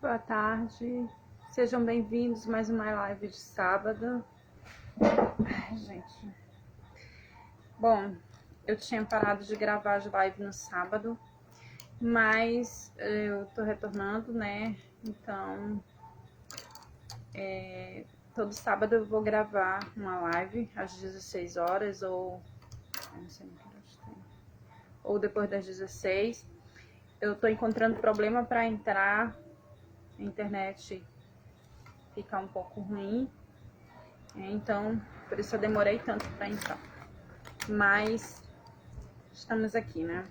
boa tarde. Sejam bem-vindos a mais uma live de sábado. Ai, gente. Bom, eu tinha parado de gravar as lives no sábado, mas eu tô retornando, né? Então, todo sábado eu vou gravar uma live às 16 horas ou... não sei que horas tem. Ou depois das 16. Eu tô encontrando problema para entrar. A internet fica um pouco ruim, então por isso eu demorei tanto para entrar, mas estamos aqui, né?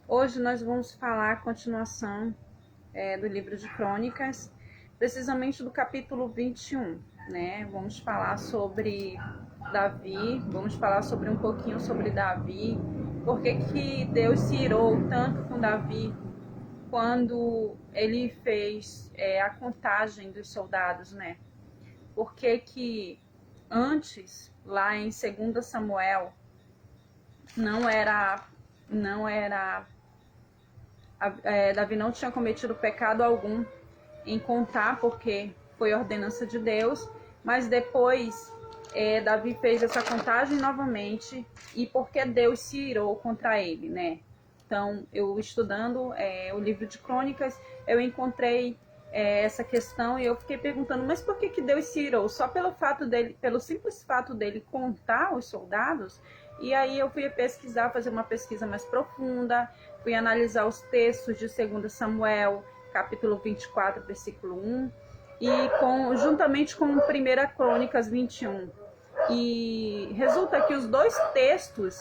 Hoje nós vamos falar a continuação do livro de Crônicas, precisamente do capítulo 21, né? Vamos falar sobre Davi, vamos falar sobre um pouquinho sobre Davi, por que Deus se irou tanto com Davi quando ele fez a contagem dos soldados, né? Porque antes, lá em 2 Samuel, Davi não tinha cometido pecado algum em contar, porque foi ordenança de Deus, mas depois Davi fez essa contagem novamente, e porque Deus se irou contra ele, né? Então, eu estudando o livro de Crônicas, eu encontrei essa questão e eu fiquei perguntando, mas por que Deus se irou? Só pelo simples fato dele contar os soldados? E aí eu fui pesquisar, fazer uma pesquisa mais profunda, fui analisar os textos de 2 Samuel, capítulo 24, versículo 1, e juntamente com 1 Crônicas 21. E resulta que os dois textos,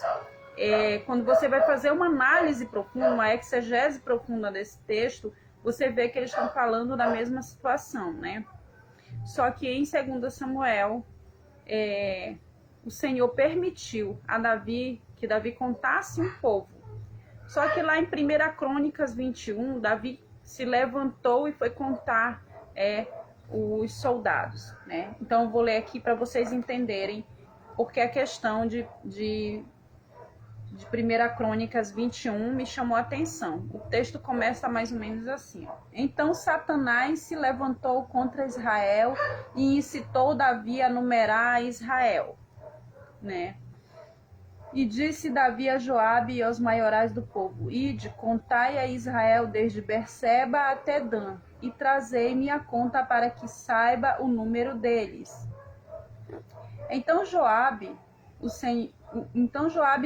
quando você vai fazer uma análise profunda, uma exegese profunda desse texto, você vê que eles estão falando da mesma situação, né? Só que em 2 Samuel, o Senhor permitiu a Davi, que Davi contasse um povo. Só que lá em 1 Crônicas 21, Davi se levantou e foi contar os soldados, né? Então eu vou ler aqui para vocês entenderem porque a questão de 1 Crônicas 21 me chamou a atenção. O texto começa mais ou menos assim, ó. Então Satanás se levantou contra Israel e incitou Davi a numerar Israel, né? E disse Davi a Joabe e aos maiorais do povo: Ide, contai a Israel desde Berseba até Dan, e trazei-me a conta para que saiba o número deles. Então Joabe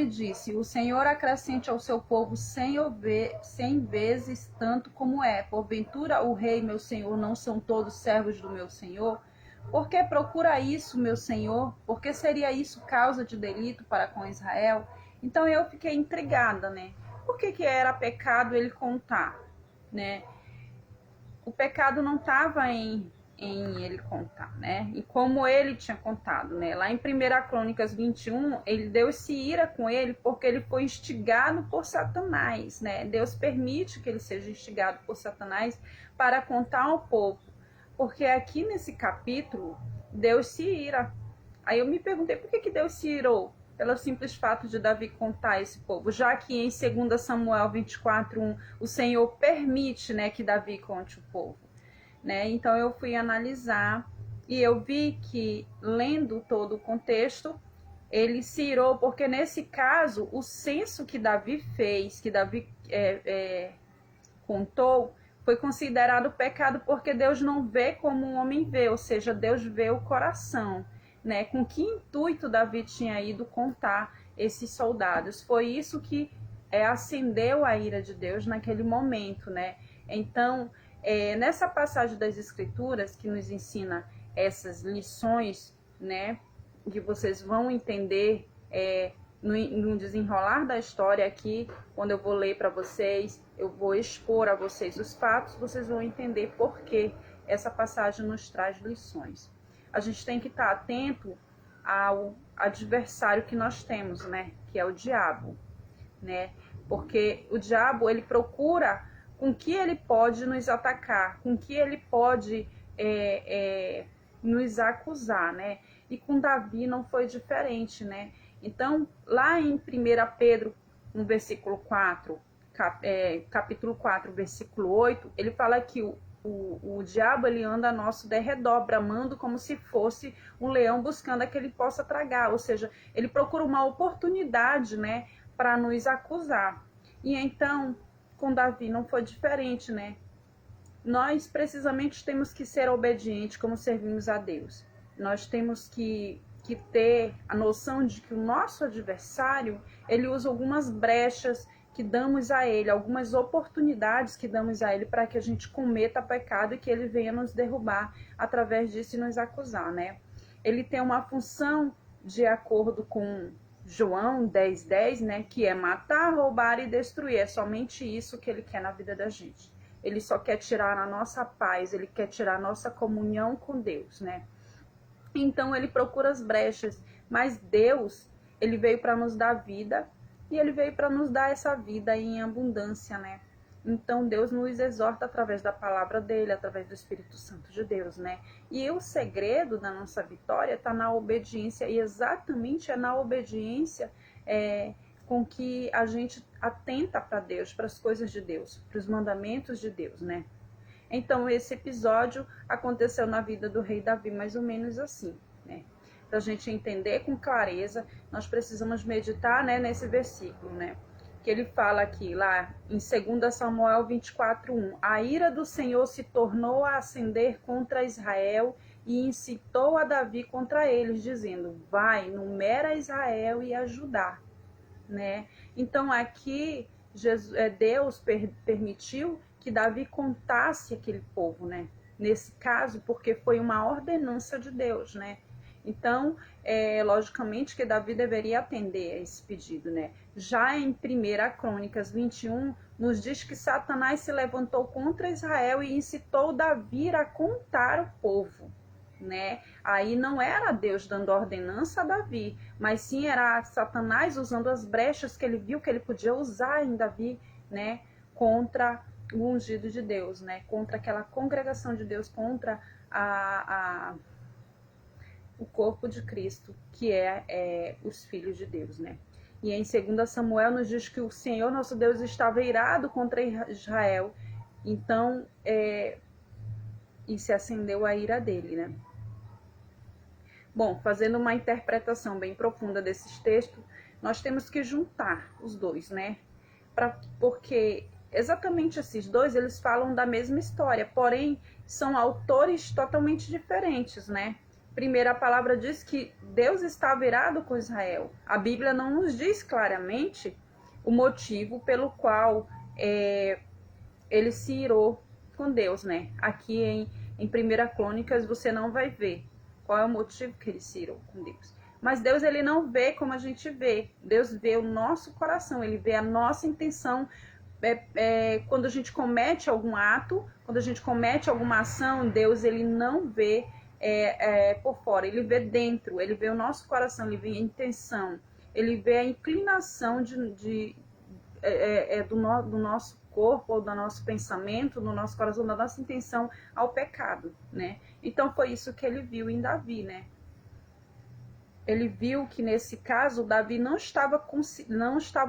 disse: O Senhor acrescente ao seu povo 100 vezes tanto como é. Porventura o rei, meu senhor, não são todos servos do meu senhor? Por que procura isso, meu senhor? Por que seria isso causa de delito para com Israel? Então eu fiquei intrigada, né? Por que era pecado ele contar, né? O pecado não estava em ele contar, né? E como ele tinha contado, né? Lá em 1 Crônicas 21, Deus se ira com ele porque ele foi instigado por Satanás, né? Deus permite que ele seja instigado por Satanás para contar ao povo. Porque aqui nesse capítulo, Deus se ira. Aí eu me perguntei, por que Deus se irou? Pelo simples fato de Davi contar esse povo. Já que em 2 Samuel 24:1, o Senhor permite, né, que Davi conte o povo, né? Então eu fui analisar e eu vi que, lendo todo o contexto, ele se irou porque nesse caso, o censo que Davi fez, que Davi contou, foi considerado pecado porque Deus não vê como um homem vê, ou seja, Deus vê o coração, né? Com que intuito Davi tinha ido contar esses soldados? Foi isso que acendeu a ira de Deus naquele momento, né? Então, nessa passagem das Escrituras que nos ensina essas lições, né? Que vocês vão entender no desenrolar da história aqui, quando eu vou ler para vocês, eu vou expor a vocês os fatos, vocês vão entender por que essa passagem nos traz lições. A gente tem que estar atento ao adversário que nós temos, né? Que é o diabo, né? Porque o diabo, ele procura com que ele pode nos atacar, com que ele pode nos acusar, né? E com Davi não foi diferente, né? Então, lá em 1 Pedro, no versículo 4, capítulo 4, versículo 8, ele fala que o diabo, ele anda a nosso derredor, bramando como se fosse um leão buscando a que ele possa tragar. Ou seja, ele procura uma oportunidade, né, para nos acusar. E então, com Davi não foi diferente, né? Nós precisamente temos que ser obedientes como servimos a Deus. Nós temos que ter a noção de que o nosso adversário, ele usa algumas brechas que damos a ele, algumas oportunidades que damos a ele para que a gente cometa pecado e que ele venha nos derrubar através disso e nos acusar, né? Ele tem uma função de acordo com João 10:10, né, que é matar, roubar e destruir. É somente isso que ele quer na vida da gente. Ele só quer tirar a nossa paz, ele quer tirar a nossa comunhão com Deus, né? Então ele procura as brechas, mas Deus, ele veio para nos dar vida e ele veio para nos dar essa vida em abundância, né? Então Deus nos exorta através da palavra dele, através do Espírito Santo de Deus, né? E o segredo da nossa vitória está na obediência, e exatamente é na obediência com que a gente atenta para Deus, para as coisas de Deus, para os mandamentos de Deus, né? Então esse episódio aconteceu na vida do rei Davi mais ou menos assim, né? Para a gente entender com clareza, nós precisamos meditar, né, nesse versículo, né? Que ele fala aqui, lá em 2 Samuel 24:1, a ira do Senhor se tornou a acender contra Israel e incitou a Davi contra eles, dizendo, vai, numera Israel e a Judá, né? Então aqui Deus permitiu que Davi contasse aquele povo, né? Nesse caso, porque foi uma ordenança de Deus, né? Então, logicamente que Davi deveria atender a esse pedido, né? Já em 1 Crônicas 21, nos diz que Satanás se levantou contra Israel e incitou Davi a contar o povo, né? Aí não era Deus dando ordenança a Davi, mas sim era Satanás usando as brechas que ele viu que ele podia usar em Davi, né? Contra o ungido de Deus, né? Contra aquela congregação de Deus, contra o corpo de Cristo, que é os filhos de Deus, né? E em 2 Samuel nos diz que o Senhor nosso Deus estava irado contra Israel, então e se acendeu a ira dele, né? Bom, fazendo uma interpretação bem profunda desses textos, nós temos que juntar os dois, né? Porque exatamente esses dois, eles falam da mesma história, porém são autores totalmente diferentes, né? Primeiro, a palavra diz que Deus estava irado com Israel. A Bíblia não nos diz claramente o motivo pelo qual ele se irou com Deus, né? Aqui em 1 Crônicas você não vai ver qual é o motivo que ele se irou com Deus. Mas Deus, ele não vê como a gente vê. Deus vê o nosso coração, ele vê a nossa intenção. Quando a gente comete algum ato, quando a gente comete alguma ação, Deus, ele não vê por fora, ele vê dentro, ele vê o nosso coração, ele vê a intenção, ele vê a inclinação do nosso corpo, ou do nosso pensamento, do nosso coração, da nossa intenção ao pecado, né? Então foi isso que ele viu em Davi, né? Ele viu que nesse caso Davi não estava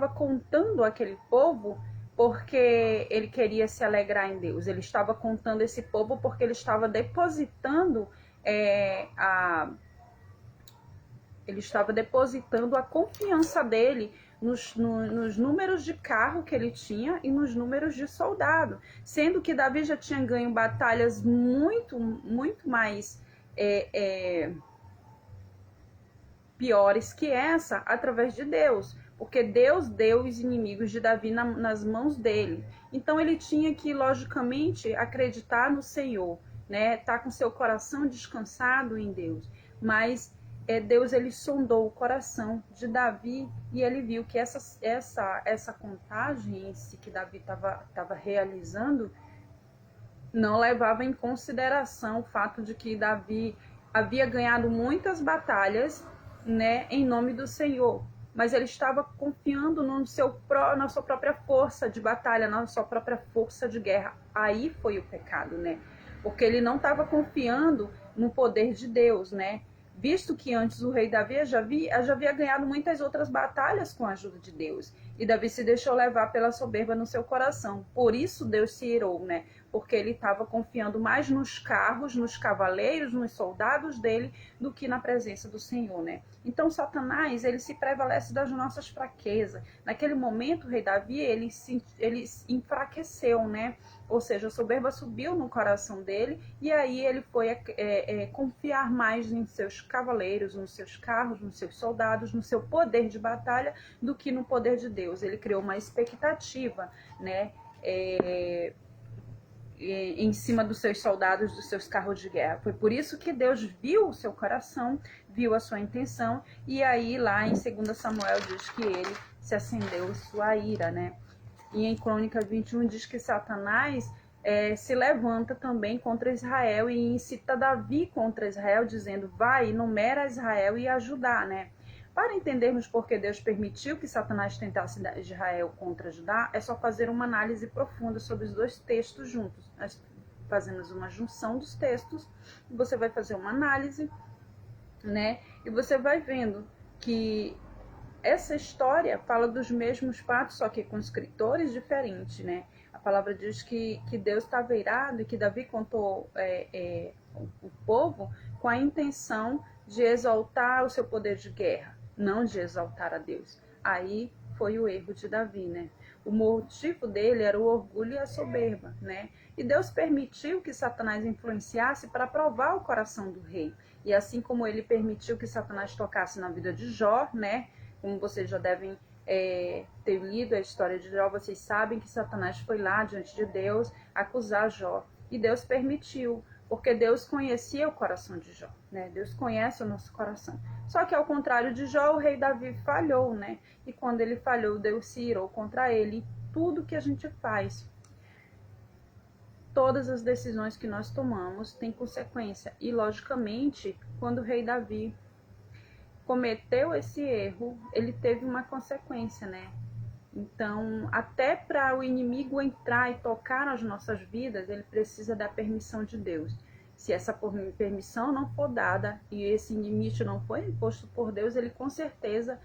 contando aquele povo porque ele queria se alegrar em Deus. Ele estava contando esse povo porque ele estava depositando a confiança dele nos números de carro que ele tinha e nos números de soldado, sendo que Davi já tinha ganho batalhas muito, muito mais piores que essa através de Deus, porque Deus deu os inimigos de Davi nas mãos dele. Então ele tinha que, logicamente, acreditar no Senhor, né? Tá com seu coração descansado em Deus. Mas Deus, ele sondou o coração de Davi e ele viu que essa contagem que Davi estava realizando não levava em consideração o fato de que Davi havia ganhado muitas batalhas, né, em nome do Senhor, mas ele estava confiando na sua própria força de batalha, na sua própria força de guerra. Aí foi o pecado, né? Porque ele não estava confiando no poder de Deus, né? visto que antes o rei Davi já havia ganhado muitas outras batalhas com a ajuda de Deus. E Davi se deixou levar pela soberba no seu coração. Por isso Deus se irou, né? Porque ele estava confiando mais nos carros, nos cavaleiros, nos soldados dele, do que na presença do Senhor, né? Então Satanás, ele se prevalece das nossas fraquezas. Naquele momento, o rei Davi, ele enfraqueceu, né? Ou seja, a soberba subiu no coração dele, e aí ele foi confiar mais em seus cavaleiros, nos seus carros, nos seus soldados, no seu poder de batalha, do que no poder de Deus. Ele criou uma expectativa, né? Em cima dos seus soldados, dos seus carros de guerra. Foi por isso que Deus viu o seu coração, viu a sua intenção, e aí lá em 2 Samuel diz que ele se acendeu sua ira, né? E em Crônicas 21 diz que Satanás se levanta também contra Israel e incita Davi contra Israel, dizendo: vai, numera Israel e ajudar, né? Para entendermos por que Deus permitiu que Satanás tentasse Israel contra Judá, é só fazer uma análise profunda sobre os dois textos juntos. Nós fazemos uma junção dos textos, e você vai fazer uma análise, né? E você vai vendo que essa história fala dos mesmos fatos, só que com escritores diferentes, né? A palavra diz que Deus estava irado e que Davi contou o povo com a intenção de exaltar o seu poder de guerra, não de exaltar a Deus. Aí foi o erro de Davi, né? O motivo dele era o orgulho e a soberba, né? E Deus permitiu que Satanás influenciasse para provar o coração do rei. E assim como ele permitiu que Satanás tocasse na vida de Jó, né? Como vocês já devem ter lido a história de Jó, vocês sabem que Satanás foi lá diante de Deus acusar Jó. E Deus permitiu, porque Deus conhecia o coração de Jó, né? Deus conhece o nosso coração. Só que ao contrário de Jó, o rei Davi falhou, né? E quando ele falhou, Deus se irou contra ele. E tudo que a gente faz, todas as decisões que nós tomamos têm consequência. E logicamente, quando o rei Davi cometeu esse erro, ele teve uma consequência, né? Então, até para o inimigo entrar e tocar nas nossas vidas, ele precisa da permissão de Deus. Se essa permissão não for dada e esse limite não for imposto por Deus, ele com certeza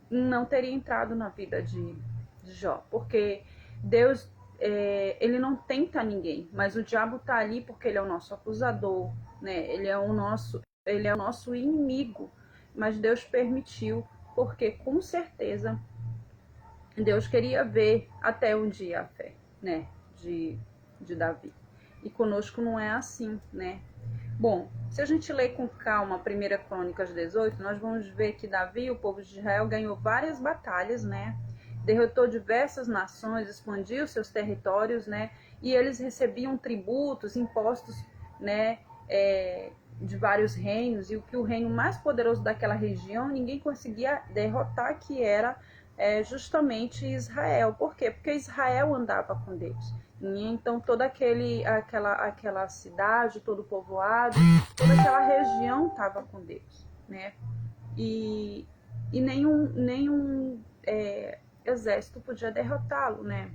não teria entrado na vida de Jó. Porque Deus, ele não tenta ninguém, mas o diabo está ali porque ele é o nosso acusador, né? Ele é o nosso inimigo. Mas Deus permitiu, porque com certeza Deus queria ver até um dia a fé, né, de Davi. E conosco não é assim, né? Bom, se a gente ler com calma 1 Crônicas 18, nós vamos ver que Davi, o povo de Israel, ganhou várias batalhas, né? Derrotou diversas nações, expandiu seus territórios, né? E eles recebiam tributos, impostos, né? De vários reinos, e o que o reino mais poderoso daquela região ninguém conseguia derrotar, que era justamente Israel. Por quê? Porque Israel andava com Deus. E então toda aquela cidade, todo o povoado, toda aquela região estava com Deus, né? E nenhum exército podia derrotá-lo, né?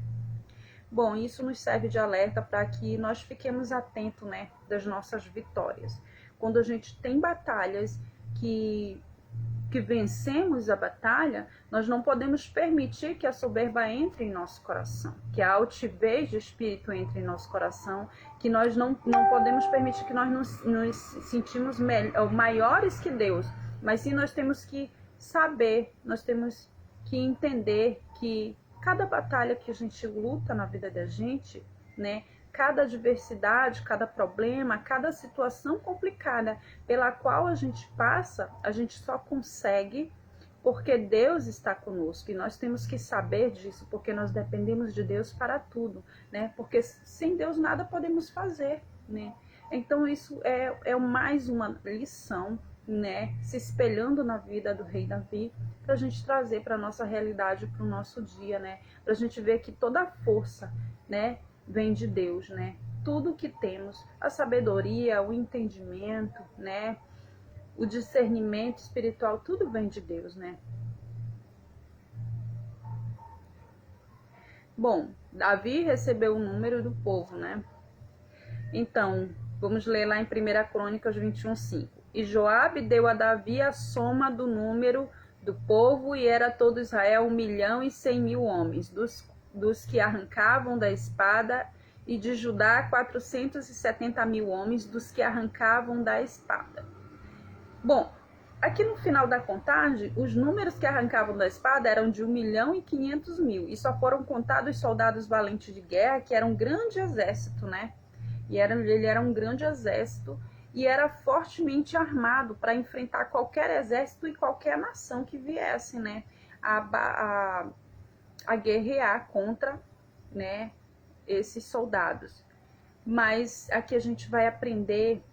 Bom, isso nos serve de alerta para que nós fiquemos atentos, né, das nossas vitórias. Quando a gente tem batalhas que vencemos a batalha, nós não podemos permitir que a soberba entre em nosso coração, que a altivez de espírito entre em nosso coração, que nós não podemos permitir que nós nos sentimos maiores que Deus, mas sim nós temos que saber, nós temos que entender que cada batalha que a gente luta na vida da gente, né, cada adversidade, cada problema, cada situação complicada pela qual a gente passa, a gente só consegue porque Deus está conosco. E nós temos que saber disso, porque nós dependemos de Deus para tudo, né? Porque sem Deus nada podemos fazer, né? Então isso é mais uma lição, né? Se espelhando na vida do rei Davi, para a gente trazer para a nossa realidade, para o nosso dia, né? Para a gente ver que toda a força, né, vem de Deus, né? Tudo que temos, a sabedoria, o entendimento, né? O discernimento espiritual, tudo vem de Deus, né? Bom, Davi recebeu o número do povo, né? Então, vamos ler lá em 1 Crônicas 21:5. E Joabe deu a Davi a soma do número do povo, e era todo Israel 1.100.000 homens, dos que arrancavam da espada, e de Judá 470.000 homens, dos que arrancavam da espada. Bom, aqui no final da contagem, os números que arrancavam da espada eram de 1.500.000, e só foram contados os soldados valentes de guerra, que era um grande exército, né? Ele era um grande exército, e era fortemente armado para enfrentar qualquer exército e qualquer nação que viesse, né, a guerrear contra, né, esses soldados. Mas aqui a gente vai aprender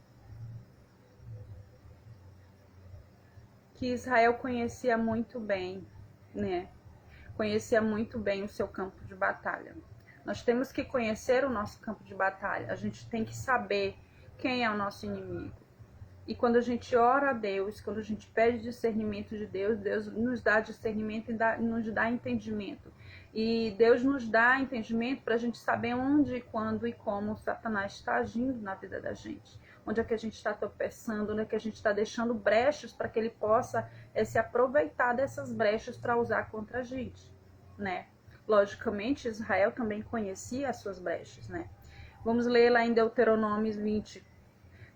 que Israel conhecia muito bem, né, conhecia muito bem o seu campo de batalha. Nós temos que conhecer o nosso campo de batalha, a gente tem que saber quem é o nosso inimigo. E quando a gente ora a Deus, quando a gente pede discernimento de Deus, Deus nos dá discernimento e nos dá entendimento. E Deus nos dá entendimento para a gente saber onde, quando e como Satanás está agindo na vida da gente. Onde é que a gente está tropeçando, onde é que a gente está deixando brechas para que ele possa se aproveitar dessas brechas para usar contra a gente, né? Logicamente, Israel também conhecia as suas brechas, né? Vamos ler lá em Deuteronômio 20.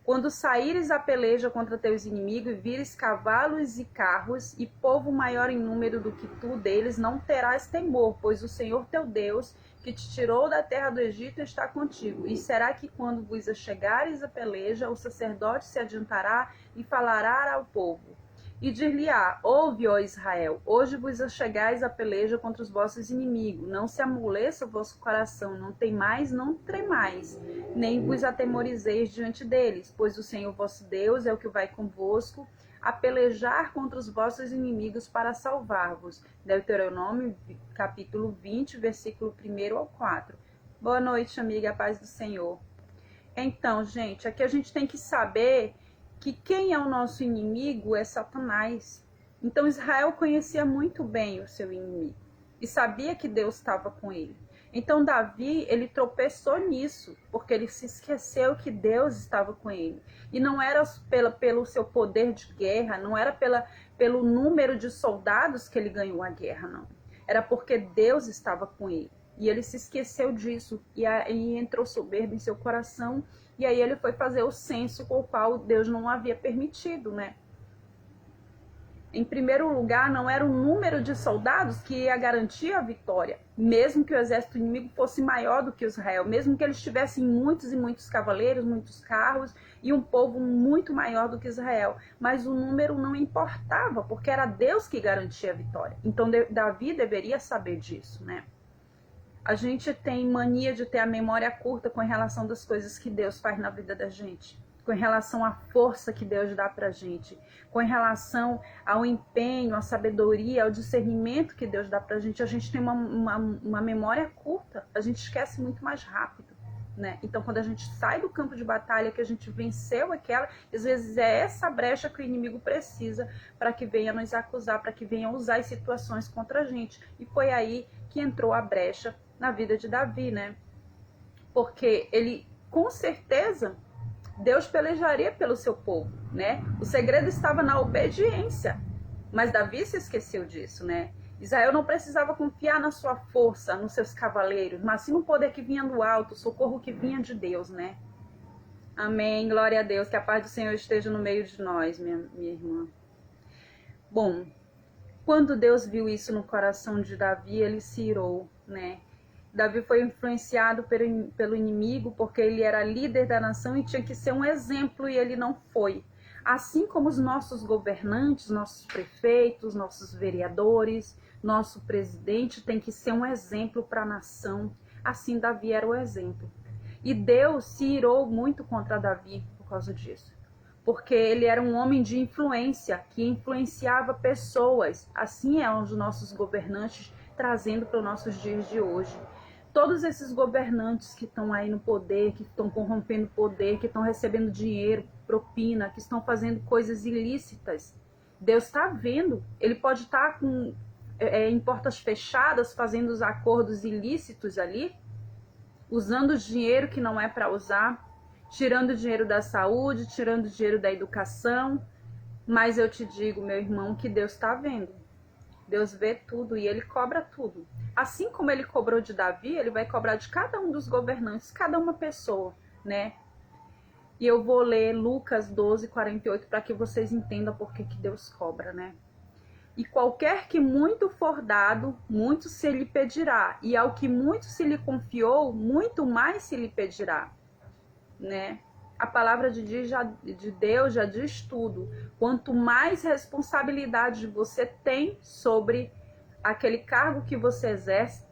Quando saíres a peleja contra teus inimigos e vires cavalos e carros e povo maior em número do que tu deles, não terás temor, pois o Senhor teu Deus, que te tirou da terra do Egito, está contigo. E será que quando vos chegares a peleja, o sacerdote se adiantará e falará ao povo. E dir-lhe-á: ouve, ó Israel, hoje vos chegais a peleja contra os vossos inimigos. Não se amoleça o vosso coração, não temais, não tremais, nem vos atemorizeis diante deles, pois o Senhor vosso Deus é o que vai convosco a pelejar contra os vossos inimigos para salvar-vos. Deuteronômio, capítulo 20, versículo 1 ao 4. Boa noite, amiga, a paz do Senhor. Então, gente, aqui a gente tem que saber que quem é o nosso inimigo é Satanás. Então Israel conhecia muito bem o seu inimigo e sabia que Deus estava com ele. Então Davi, ele tropeçou nisso, porque ele se esqueceu que Deus estava com ele. E não era pelo seu poder de guerra, não era pelo número de soldados que ele ganhou a guerra, não. Era porque Deus estava com ele. E ele se esqueceu disso, e entrou soberba em seu coração, e aí ele foi fazer o censo com o qual Deus não havia permitido, né? Em primeiro lugar, não era o número de soldados que ia garantir a vitória, mesmo que o exército inimigo fosse maior do que Israel, mesmo que eles tivessem muitos e muitos cavaleiros, muitos carros e um povo muito maior do que Israel. Mas o número não importava, porque era Deus que garantia a vitória. Então Davi deveria saber disso, né? A gente tem mania de ter a memória curta com relação das coisas que Deus faz na vida da gente, com relação à força que Deus dá pra gente, com relação ao empenho, à sabedoria, ao discernimento que Deus dá pra gente. A gente tem uma memória curta, a gente esquece muito mais rápido, né? Então, quando a gente sai do campo de batalha, que a gente venceu aquela, às vezes é essa brecha que o inimigo precisa para que venha nos acusar, para que venha usar as situações contra a gente. E foi aí que entrou a brecha na vida de Davi, né? Porque ele, com certeza, Deus pelejaria pelo seu povo, né? O segredo estava na obediência, mas Davi se esqueceu disso, né? Israel não precisava confiar na sua força, nos seus cavaleiros, mas sim no poder que vinha do alto, o socorro que vinha de Deus, né? Amém, glória a Deus, que a paz do Senhor esteja no meio de nós, minha irmã. Bom, quando Deus viu isso no coração de Davi, ele se irou, né? Davi foi influenciado pelo inimigo porque ele era líder da nação e tinha que ser um exemplo, e ele não foi. Assim como os nossos governantes, nossos prefeitos, nossos vereadores, nosso presidente tem que ser um exemplo para a nação. Assim Davi era o exemplo. E Deus se irou muito contra Davi por causa disso. Porque ele era um homem de influência, que influenciava pessoas. Assim é os nossos governantes trazendo para os nossos dias de hoje. Todos esses governantes que estão aí no poder, que estão corrompendo o poder, que estão recebendo dinheiro, propina, que estão fazendo coisas ilícitas, Deus está vendo. Ele pode estar em portas fechadas, fazendo os acordos ilícitos ali, usando dinheiro que não é para usar, tirando dinheiro da saúde, tirando dinheiro da educação. Mas eu te digo, meu irmão, que Deus está vendo. Deus vê tudo e Ele cobra tudo. Assim como Ele cobrou de Davi, Ele vai cobrar de cada um dos governantes, cada uma pessoa, né? E eu vou ler Lucas 12, 48, para que vocês entendam por que Deus cobra, né? E qualquer que muito for dado, muito se lhe pedirá. E ao que muito se lhe confiou, muito mais se lhe pedirá, né? A palavra de Deus já diz tudo. Quanto mais responsabilidade você tem sobre aquele cargo que você exerce,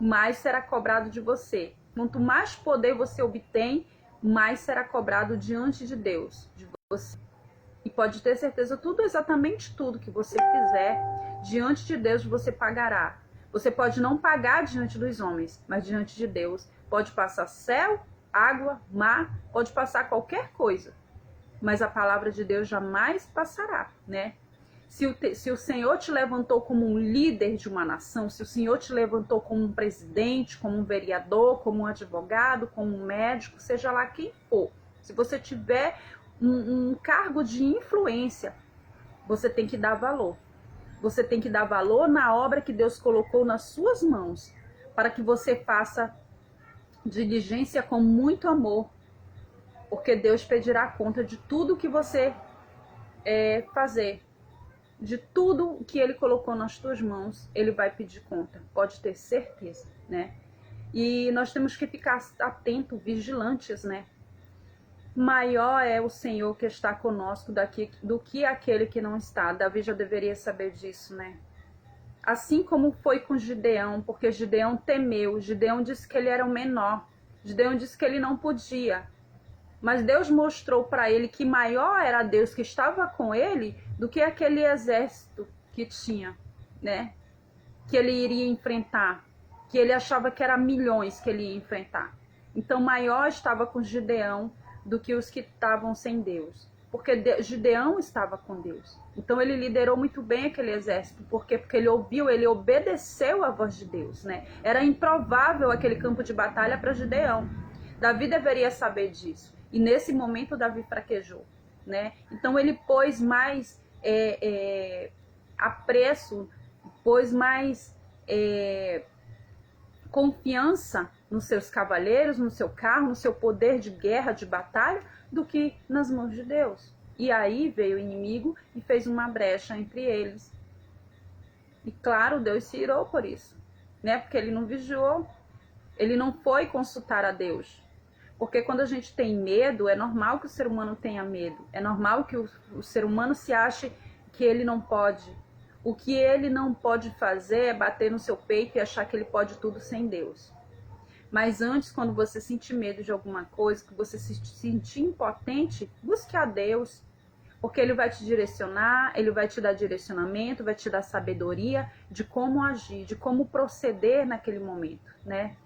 mais será cobrado de você. Quanto mais poder você obtém, mais será cobrado diante de Deus, de você. E pode ter certeza, exatamente tudo que você fizer, diante de Deus você pagará. Você pode não pagar diante dos homens, mas diante de Deus pode passar céu, água, mar, pode passar qualquer coisa. Mas a palavra de Deus jamais passará, né? Se o Senhor te levantou como um líder de uma nação, se o Senhor te levantou como um presidente, como um vereador, como um advogado, como um médico, seja lá quem for, se você tiver um cargo de influência, você tem que dar valor. Você tem que dar valor na obra que Deus colocou nas suas mãos, para que você faça diligência com muito amor, porque Deus pedirá conta de tudo que você fazer. De tudo que Ele colocou nas tuas mãos, Ele vai pedir conta, pode ter certeza, né? E nós temos que ficar atentos, vigilantes, né? Maior é o Senhor que está conosco do que aquele que não está. Davi já deveria saber disso, né? Assim como foi com Gideão, porque Gideão temeu, Gideão disse que ele era o menor, Gideão disse que ele não podia. Mas Deus mostrou para ele que maior era Deus que estava com ele do que aquele exército que tinha, né? Que ele iria enfrentar, que ele achava que era milhões que ele ia enfrentar. Então maior estava com Gideão do que os que estavam sem Deus, porque Gideão estava com Deus. Então ele liderou muito bem aquele exército, porque ele ouviu, ele obedeceu a voz de Deus, né? Era improvável aquele campo de batalha para Gideão. Davi deveria saber disso. E nesse momento Davi fraquejou, né? Então ele pôs mais apreço, pôs mais confiança nos seus cavaleiros, no seu carro, no seu poder de guerra, de batalha, do que nas mãos de Deus. E aí veio o inimigo e fez uma brecha entre eles. E claro, Deus se irou por isso, né? Porque ele não vigiou, ele não foi consultar a Deus. Porque quando a gente tem medo, é normal que o ser humano tenha medo. É normal que o ser humano se ache que ele não pode. O que ele não pode fazer é bater no seu peito e achar que ele pode tudo sem Deus. Mas antes, quando você sentir medo de alguma coisa, que você se sentir impotente, busque a Deus. Porque Ele vai te direcionar, Ele vai te dar direcionamento, vai te dar sabedoria de como agir, de como proceder naquele momento, né?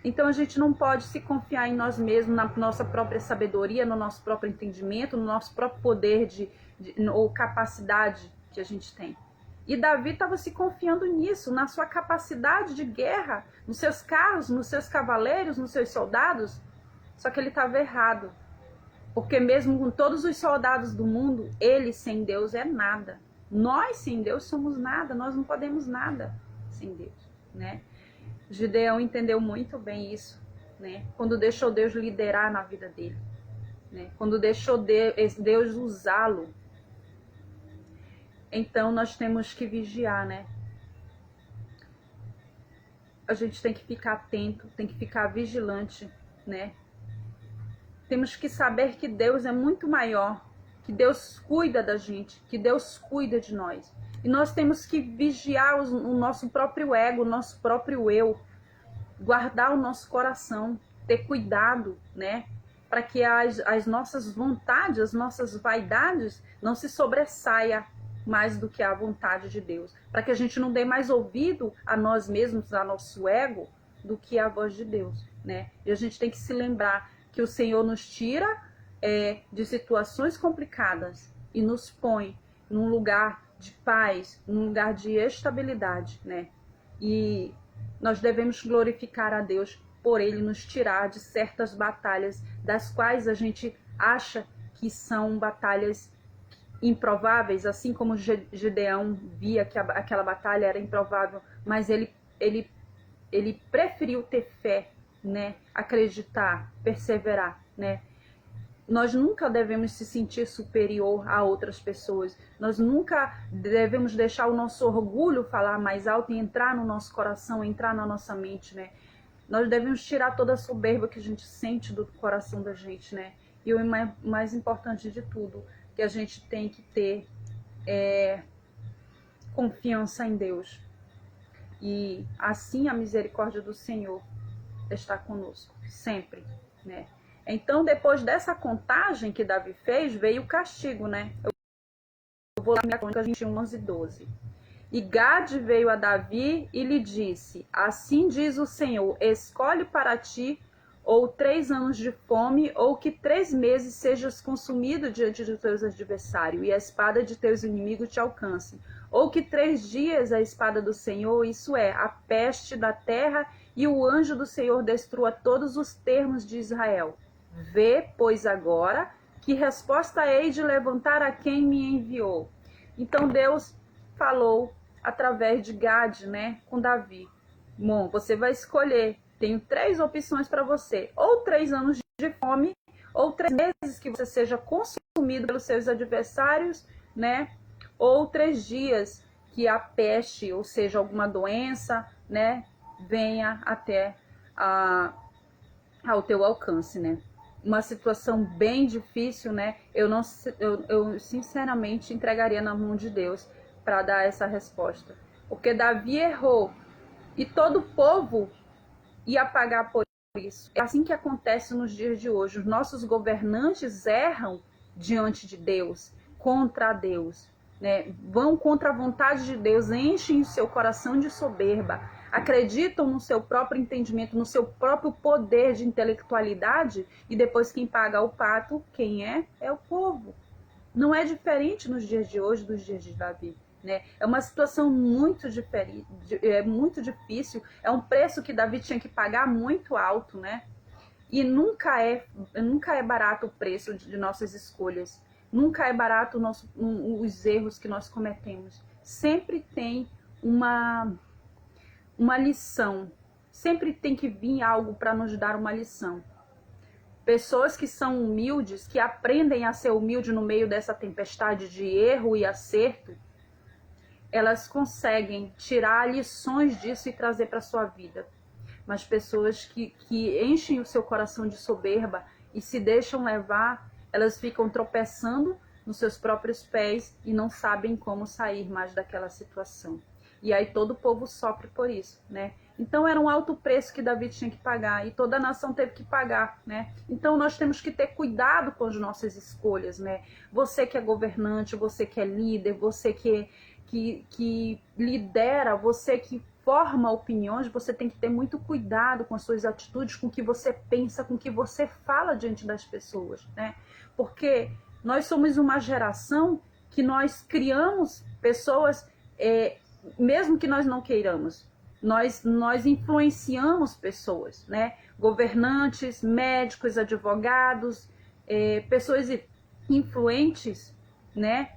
Então a gente não pode se confiar em nós mesmos, na nossa própria sabedoria, no nosso próprio entendimento, no nosso próprio poder ou capacidade que a gente tem. E Davi estava se confiando nisso, na sua capacidade de guerra, nos seus carros, nos seus cavaleiros, nos seus soldados. Só que ele estava errado. Porque mesmo com todos os soldados do mundo, ele sem Deus é nada. Nós sem Deus somos nada, nós não podemos nada sem Deus, né? Gideão entendeu muito bem isso, né? Quando deixou Deus liderar na vida dele, né? Quando deixou Deus usá-lo. Então nós temos que vigiar, né? A gente tem que ficar atento, tem que ficar vigilante, né? Temos que saber que Deus é muito maior, que Deus cuida da gente, que Deus cuida de nós. E nós temos que vigiar o nosso próprio ego, o nosso próprio eu, guardar o nosso coração, ter cuidado, né? Para que as nossas vontades, as nossas vaidades não se sobressaia mais do que a vontade de Deus. Para que a gente não dê mais ouvido a nós mesmos, a nosso ego, do que a voz de Deus, né? E a gente tem que se lembrar que o Senhor nos tira de situações complicadas e nos põe num lugar de paz, num lugar de estabilidade, né? E nós devemos glorificar a Deus por ele nos tirar de certas batalhas, das quais a gente acha que são batalhas improváveis, assim como Gideão via que aquela batalha era improvável, mas ele preferiu ter fé, né? Acreditar, perseverar, né? Nós nunca devemos se sentir superior a outras pessoas. Nós nunca devemos deixar o nosso orgulho falar mais alto e entrar no nosso coração, entrar na nossa mente, né? Nós devemos tirar toda a soberba que a gente sente do coração da gente, né? E o mais importante de tudo, que a gente tem que ter confiança em Deus. E assim a misericórdia do Senhor está conosco, sempre, né? Então, depois dessa contagem que Davi fez, veio o castigo, né? Eu vou lá na Crônicas 21, 11 e 12. E Gade veio a Davi e lhe disse: assim diz o Senhor, escolhe para ti ou 3 anos de fome, ou que 3 meses sejas consumido diante de teus adversários, e a espada de teus inimigos te alcance. Ou que 3 dias a espada do Senhor, isso é, a peste da terra, e o anjo do Senhor destrua todos os termos de Israel. Vê, pois, agora, que resposta hei de levantar a quem me enviou. Então Deus falou através de Gade, né, com Davi. Bom, você vai escolher. Tenho 3 opções para você. Ou 3 anos de fome, ou 3 meses que você seja consumido pelos seus adversários, né? Ou 3 dias que a peste, ou seja, alguma doença, né, venha até ao teu alcance, né? Uma situação bem difícil, né? Eu sinceramente entregaria na mão de Deus para dar essa resposta. Porque Davi errou e todo o povo ia pagar por isso. É assim que acontece nos dias de hoje. Os nossos governantes erram diante de Deus, contra Deus, né? Vão contra a vontade de Deus, enchem o seu coração de soberba, acreditam no seu próprio entendimento, no seu próprio poder de intelectualidade, e depois quem paga o pato, quem é? É o povo. Não é diferente nos dias de hoje dos dias de Davi. Né? É uma situação muito diferente, é muito difícil, é um preço que Davi tinha que pagar muito alto, né? E nunca é barato o preço de nossas escolhas, nunca é barato os erros que nós cometemos. Sempre tem uma lição, sempre tem que vir algo para nos dar uma lição. Pessoas que são humildes, que aprendem a ser humilde no meio dessa tempestade de erro e acerto, elas conseguem tirar lições disso e trazer para a sua vida. Mas pessoas que enchem o seu coração de soberba e se deixam levar, elas ficam tropeçando nos seus próprios pés e não sabem como sair mais daquela situação. E aí todo o povo sofre por isso, né? Então era um alto preço que Davi tinha que pagar e toda a nação teve que pagar, né? Então nós temos que ter cuidado com as nossas escolhas, né? Você que é governante, você que é líder, você que lidera, você que forma opiniões, você tem que ter muito cuidado com as suas atitudes, com o que você pensa, com o que você fala diante das pessoas, né? Porque nós somos uma geração que nós criamos pessoas, mesmo que nós não queiramos, nós influenciamos pessoas, né? Governantes, médicos, advogados, pessoas influentes, né?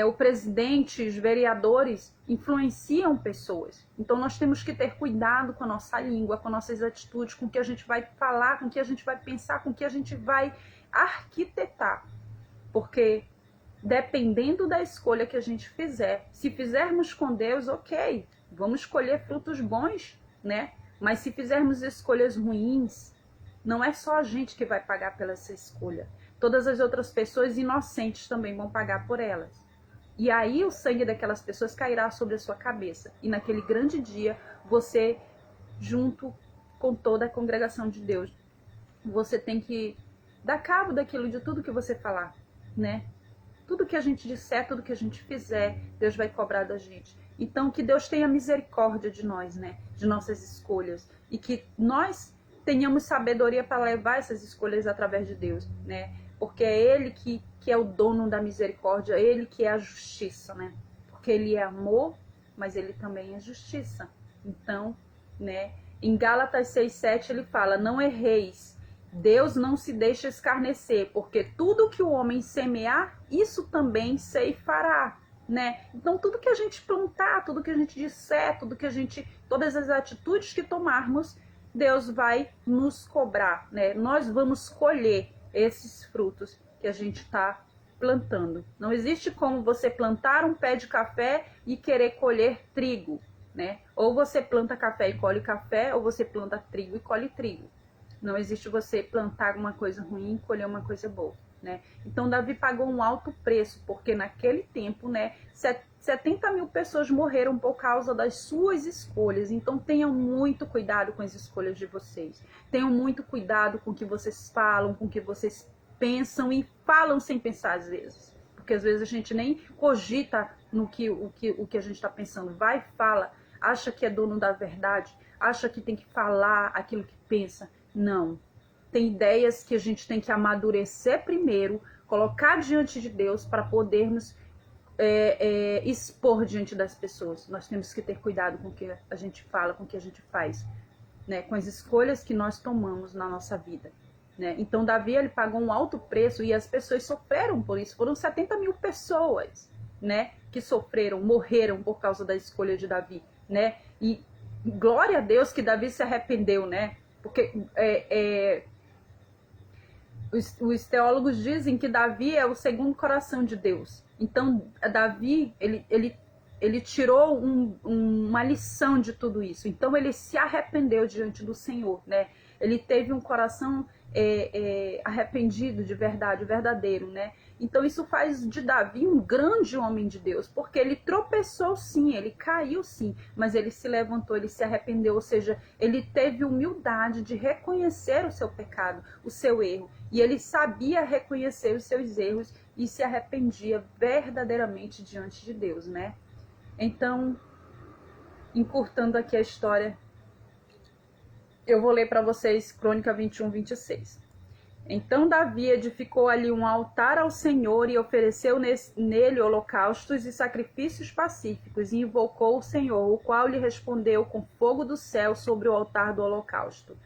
O presidente, os vereadores influenciam pessoas. Então nós temos que ter cuidado com a nossa língua, com nossas atitudes, com o que a gente vai falar, com o que a gente vai pensar, com o que a gente vai arquitetar. Porque dependendo da escolha que a gente fizer, se fizermos com Deus, ok, vamos colher frutos bons, né? Mas se fizermos escolhas ruins, não é só a gente que vai pagar pela essa escolha. Todas as outras pessoas inocentes também vão pagar por elas. E aí o sangue daquelas pessoas cairá sobre a sua cabeça. E naquele grande dia, você, junto com toda a congregação de Deus, você tem que dar cabo daquilo, de tudo que você falar, né? Tudo que a gente disser, tudo que a gente fizer, Deus vai cobrar da gente. Então, que Deus tenha misericórdia de nós, né? De nossas escolhas. E que nós tenhamos sabedoria para levar essas escolhas através de Deus, né? Porque é Ele que é o dono da misericórdia, é Ele que é a justiça, né? Porque Ele é amor, mas Ele também é justiça. Então, né? Em Gálatas 6,7 ele fala, não erreis, Deus não se deixa escarnecer, porque tudo que o homem semear, isso também ceifará, né? Então tudo que a gente plantar, tudo que a gente disser, todas as atitudes que tomarmos, Deus vai nos cobrar, né? Nós vamos colher esses frutos que a gente está plantando. Não existe como você plantar um pé de café e querer colher trigo, né? Ou você planta café e colhe café, ou você planta trigo e colhe trigo. Não existe você plantar uma coisa ruim e colher uma coisa boa, né? Então Davi pagou um alto preço, porque naquele tempo, né, 70 mil pessoas morreram por causa das suas escolhas. Então tenham muito cuidado com as escolhas de vocês. Tenham muito cuidado com o que vocês falam, com o que vocês pensam e falam sem pensar às vezes. Porque às vezes a gente nem cogita no o que a gente está pensando. Vai, fala, acha que é dono da verdade, acha que tem que falar aquilo que pensa. Não. Tem ideias que a gente tem que amadurecer primeiro, colocar diante de Deus para podermos expor diante das pessoas. Nós temos que ter cuidado com o que a gente fala, com o que a gente faz, né? Com as escolhas que nós tomamos na nossa vida, né? Então Davi, ele pagou um alto preço e as pessoas sofreram por isso. Foram 70 mil pessoas, né, que sofreram, morreram por causa da escolha de Davi, né? E glória a Deus que Davi se arrependeu, né? Porque os teólogos dizem que Davi é o segundo coração de Deus. Então, Davi, ele tirou uma lição de tudo isso. Então, ele se arrependeu diante do Senhor, né? Ele teve um coração arrependido de verdade, verdadeiro, né? Então, isso faz de Davi um grande homem de Deus, porque ele tropeçou sim, ele caiu sim, mas ele se levantou, ele se arrependeu, ou seja, ele teve humildade de reconhecer o seu pecado, o seu erro, e ele sabia reconhecer os seus erros e se arrependia verdadeiramente diante de Deus, né? Então, encurtando aqui a história, eu vou ler para vocês Crônica 21:26. Então Davi edificou ali um altar ao Senhor e ofereceu nele holocaustos e sacrifícios pacíficos, e invocou o Senhor, o qual lhe respondeu com fogo do céu sobre o altar do holocausto.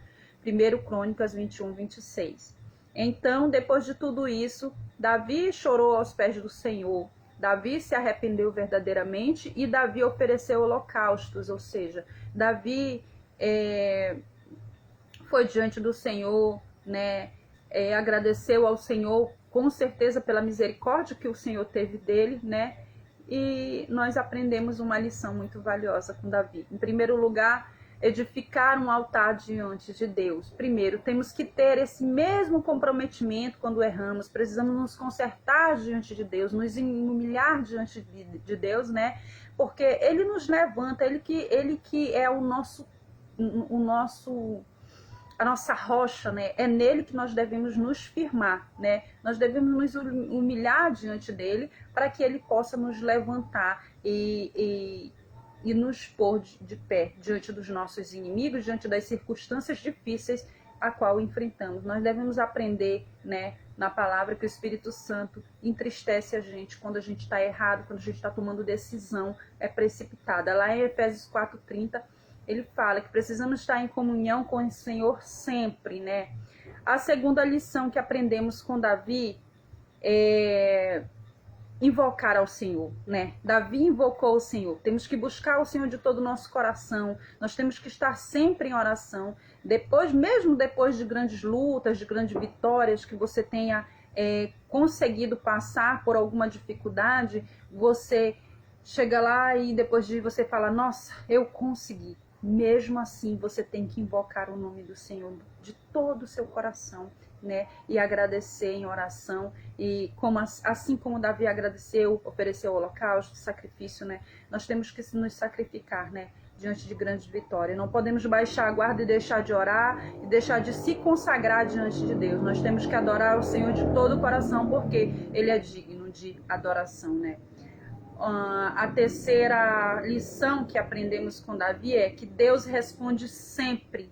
1 Crônicas 21:26. Então, depois de tudo isso, Davi chorou aos pés do Senhor. Davi se arrependeu verdadeiramente e Davi ofereceu holocaustos, ou seja, Davi foi diante do Senhor, né? Agradeceu ao Senhor, com certeza, pela misericórdia que o Senhor teve dele, né? E nós aprendemos uma lição muito valiosa com Davi. Em primeiro lugar, edificar um altar diante de Deus. Primeiro, temos que ter esse mesmo comprometimento quando erramos. Precisamos nos consertar diante de Deus, nos humilhar diante de Deus, né? Porque Ele nos levanta, Ele que é a nossa rocha, né? É nele que nós devemos nos firmar, né? Nós devemos nos humilhar diante dele para que ele possa nos levantar e nos pôr de pé diante dos nossos inimigos, diante das circunstâncias difíceis a qual enfrentamos. Nós devemos aprender, né, na palavra que o Espírito Santo entristece a gente quando a gente está errado, quando a gente está tomando decisão precipitada. Lá em Efésios 4:30, ele fala que precisamos estar em comunhão com o Senhor sempre, né? A segunda lição que aprendemos com Davi é invocar ao Senhor, né? Davi invocou o Senhor. Temos que buscar o Senhor de todo o nosso coração. Nós temos que estar sempre em oração. Mesmo depois de grandes lutas, de grandes vitórias, que você tenha conseguido passar por alguma dificuldade, você chega lá e depois de você falar, nossa, eu consegui. Mesmo assim, você tem que invocar o nome do Senhor de todo o seu coração, né? E agradecer em oração. E assim como Davi agradeceu, ofereceu o holocausto, sacrifício, né? Nós temos que nos sacrificar, né? Diante de grandes vitórias. Não podemos baixar a guarda e deixar de orar e deixar de se consagrar diante de Deus. Nós temos que adorar o Senhor de todo o coração, porque Ele é digno de adoração, né? A terceira lição que aprendemos com Davi é que Deus responde sempre.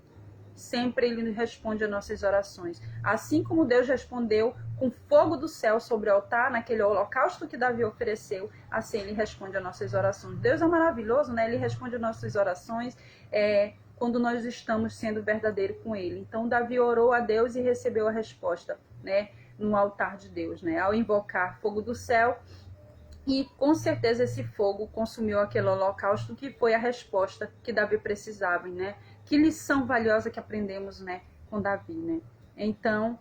Sempre Ele responde às nossas orações. Assim como Deus respondeu com fogo do céu sobre o altar, naquele holocausto que Davi ofereceu, assim Ele responde às nossas orações. Deus é maravilhoso, né? Ele responde às nossas orações quando nós estamos sendo verdadeiro com ele. Então Davi orou a Deus e recebeu a resposta, né, no altar de Deus, né, ao invocar fogo do céu. E com certeza esse fogo consumiu aquele holocausto, que foi a resposta que Davi precisava, né? Que lição valiosa que aprendemos, né, com Davi, né? Então,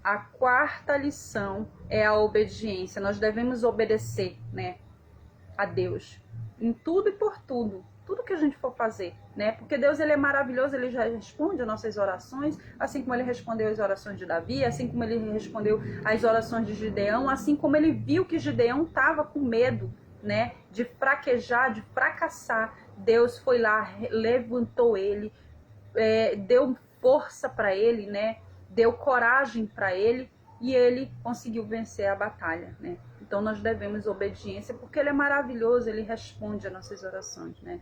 a quarta lição é a obediência. Nós devemos obedecer, né, a Deus em tudo e por tudo. Tudo que a gente for fazer, né? Porque Deus, ele é maravilhoso, ele já responde às nossas orações, assim como ele respondeu às orações de Davi, assim como ele respondeu às orações de Gideão, assim como ele viu que Gideão estava com medo, né, de fraquejar, de fracassar. Deus foi lá, levantou ele, deu força para ele, né? Deu coragem para ele e ele conseguiu vencer a batalha, né? Então nós devemos obediência, porque ele é maravilhoso, ele responde às nossas orações, né?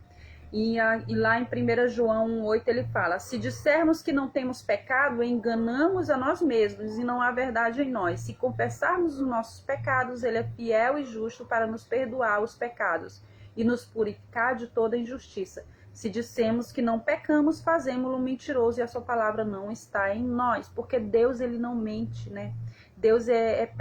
E lá em 1 João 1,8 ele fala: se dissermos que não temos pecado, enganamos a nós mesmos e não há verdade em nós. Se confessarmos os nossos pecados, ele é fiel e justo para nos perdoar os pecados e nos purificar de toda injustiça. Se dissemos que não pecamos, fazemos-lo mentiroso e a sua palavra não está em nós. Porque Deus, ele não mente, né? Deus é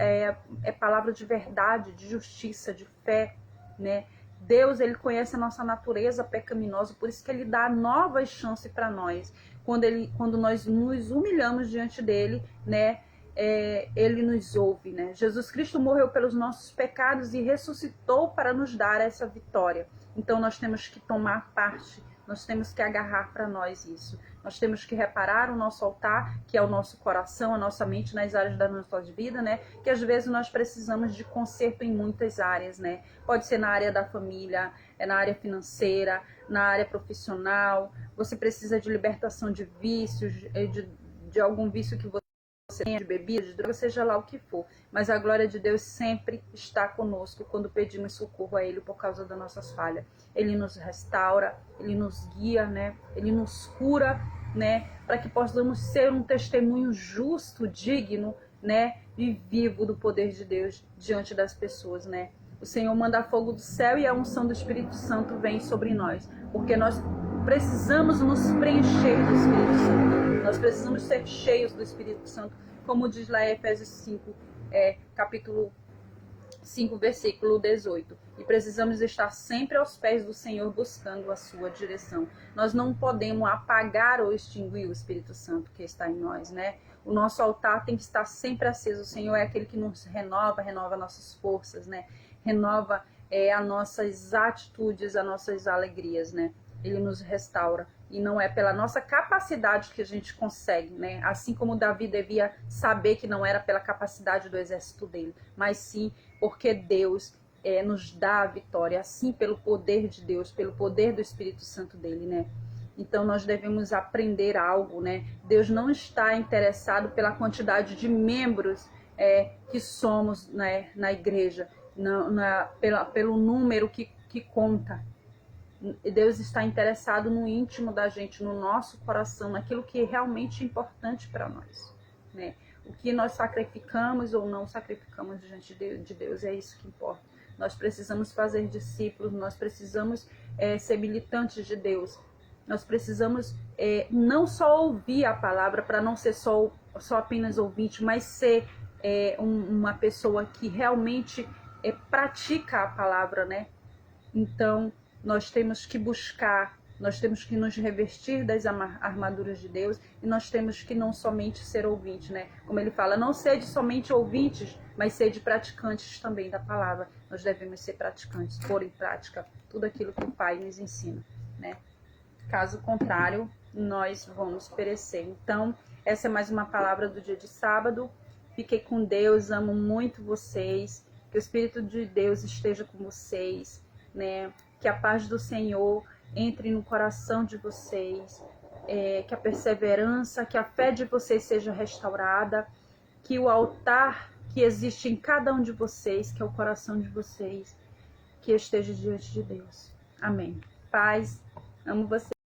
palavra de verdade, de justiça, de fé, né? Deus, ele conhece a nossa natureza pecaminosa, por isso que ele dá novas chances para nós. Quando nós nos humilhamos diante dele, né? Ele nos ouve, né? Jesus Cristo morreu pelos nossos pecados e ressuscitou para nos dar essa vitória. Então nós temos que tomar parte, nós temos que agarrar para nós isso. Nós temos que reparar o nosso altar, que é o nosso coração, a nossa mente nas áreas da nossa vida, né? Que às vezes nós precisamos de conserto em muitas áreas, né? Pode ser na área da família, na área financeira, na área profissional. Você precisa de libertação de vícios, de algum vício que você tenha, de bebida, de droga, seja lá o que for. Mas a glória de Deus sempre está conosco quando pedimos socorro a Ele por causa das nossas falhas. Ele nos restaura, Ele nos guia, né? Ele nos cura, né? Para que possamos ser um testemunho justo, digno, né? E vivo do poder de Deus diante das pessoas, né? O Senhor manda fogo do céu e a unção do Espírito Santo vem sobre nós, porque nós precisamos nos preencher do Espírito Santo. Nós precisamos ser cheios do Espírito Santo, como diz lá em Efésios 5, capítulo 5, versículo 18. E precisamos estar sempre aos pés do Senhor, buscando a sua direção. Nós não podemos apagar ou extinguir o Espírito Santo que está em nós, né? O nosso altar tem que estar sempre aceso. O Senhor é aquele que nos renova nossas forças, né? Renova as nossas atitudes, as nossas alegrias, né? Ele nos restaura. E não é pela nossa capacidade que a gente consegue, né? Assim como Davi devia saber que não era pela capacidade do exército dele, mas sim porque Deus nos dá a vitória, assim pelo poder de Deus, pelo poder do Espírito Santo dele, né? Então nós devemos aprender algo, né? Deus não está interessado pela quantidade de membros que somos, né, na igreja, pelo número que conta. Deus está interessado no íntimo da gente, no nosso coração, naquilo que é realmente importante para nós, né? O que nós sacrificamos ou não sacrificamos diante de Deus, é isso que importa. Nós precisamos fazer discípulos, nós precisamos ser militantes de Deus. Nós precisamos não só ouvir a palavra, para não ser só apenas ouvinte, mas ser uma pessoa que realmente pratica a palavra, né? Então, nós temos que buscar, nós temos que nos revestir das armaduras de Deus e nós temos que não somente ser ouvintes, né? Como ele fala, não sede somente ouvintes, mas sede praticantes também da palavra. Nós devemos ser praticantes, pôr em prática tudo aquilo que o Pai nos ensina, né? Caso contrário, nós vamos perecer. Então, essa é mais uma palavra do dia de sábado. Fiquei com Deus, amo muito vocês. Que o Espírito de Deus esteja com vocês, né? Que a paz do Senhor entre no coração de vocês, que a perseverança, que a fé de vocês seja restaurada, que o altar que existe em cada um de vocês, que é o coração de vocês, que esteja diante de Deus. Amém. Paz, amo vocês.